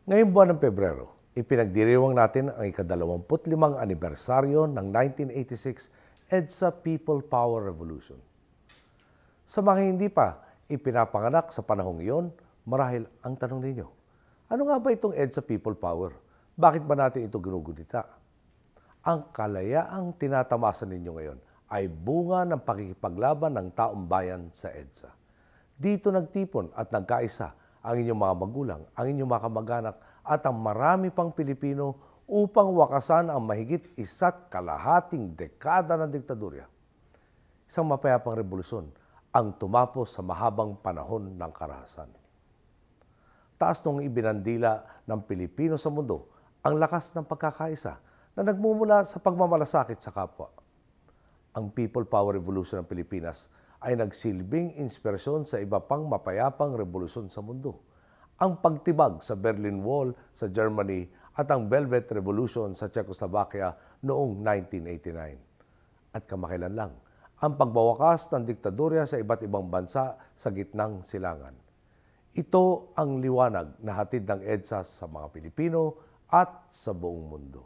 Ngayong buwan ng Pebrero, ipinagdiriwang natin ang ika-25 anibersaryo ng 1986 EDSA People Power Revolution. Sa mga hindi pa ipinapanganak sa panahong iyon, marahil ang tanong ninyo, ano nga ba itong EDSA People Power? Bakit ba natin ito ginugunita? Ang kalayaang tinatamasa ninyo ngayon ay bunga ng pakikipaglaban ng taong bayan sa EDSA. Dito nagtipon at nagkaisa ang inyong mga magulang, ang inyong mga kamag-anak at ang marami pang Pilipino upang wakasan ang mahigit 1.5 dekada ng diktadurya. Isang mapayapang revolusyon ang tumapos sa mahabang panahon ng karahasan. Taas nung ibinandila ng Pilipino sa mundo ang lakas ng pagkakaisa na nagmumula sa pagmamalasakit sa kapwa. Ang People Power Revolution ng Pilipinas ay nagsilbing inspirasyon sa iba pang mapayapang revolusyon sa mundo. Ang pagtibag sa Berlin Wall sa Germany at ang Velvet Revolution sa Czechoslovakia noong 1989. At kamakailan lang, ang pagbawakas ng diktadurya sa iba't ibang bansa sa gitnang silangan. Ito ang liwanag na hatid ng EDSA sa mga Pilipino at sa buong mundo.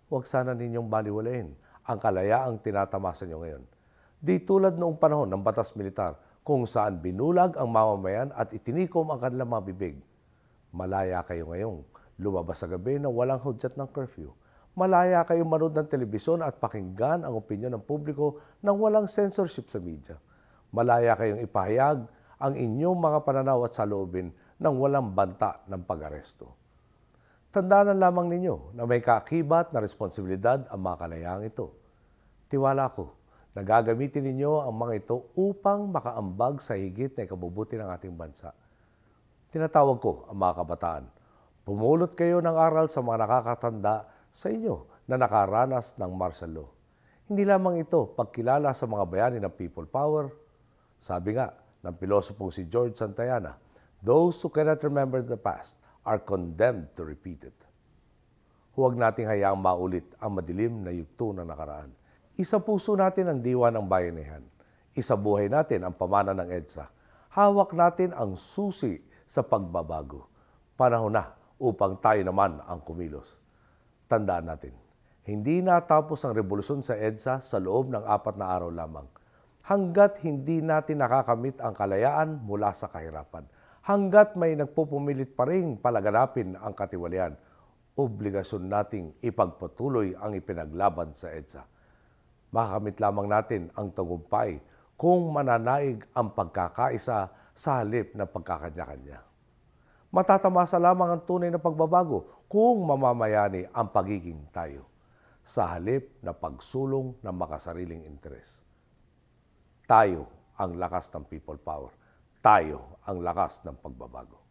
Huwag sana ninyong baliwalain ang kalayaang tinatamasa nyo ngayon. Di tulad noong panahon ng batas militar kung saan binulag ang mamamayan at itinikom ang kanilang mga bibig. Malaya kayo ngayong lumabas sa gabi na walang hudyat ng curfew. Malaya kayong manood ng telebisyon at pakinggan ang opinyon ng publiko nang walang censorship sa media. Malaya kayong ipahayag ang inyong mga pananaw at saloobin nang walang banta ng pag-aresto. Tandaan lamang ninyo na may kaakibat na responsibilidad ang mga kalayaang ito. Tiwala ko na gagamitin ninyo ang mga ito upang makaambag sa higit na ikabubuti ng ating bansa. Tinatawag ko ang mga kabataan. Pumulot kayo ng aral sa mga nakakatanda sa inyo na nakaranas ng martial law. Hindi lamang ito pagkilala sa mga bayani ng people power. Sabi nga ng pilosopong si George Santayana, those who cannot remember the past are condemned to repeat it. Huwag nating hayaang maulit ang madilim na yugto ng nakaraan. Isa puso natin ang diwa ng bayanihan. Isa buhay natin ang pamana ng EDSA. Hawak natin ang susi sa pagbabago. Panahon na upang tayo naman ang kumilos. Tandaan natin, hindi natapos ang revolusyon sa EDSA sa loob ng 4 na araw lamang. Hanggat hindi natin nakakamit ang kalayaan mula sa kahirapan. Hanggat may nagpupumilit pa rin palaganapin ang katiwalian, obligasyon nating ipagpatuloy ang ipinaglaban sa EDSA. Makakamit lamang natin ang tagumpay kung mananaig ang pagkakaisa sa halip na pagkakanya-kanya. Matatamasa lamang ang tunay na pagbabago kung mamamayani ang pagiging tayo sa halip na pagsulong ng makasariling interes. Tayo ang lakas ng people power. Tayo ang lakas ng pagbabago.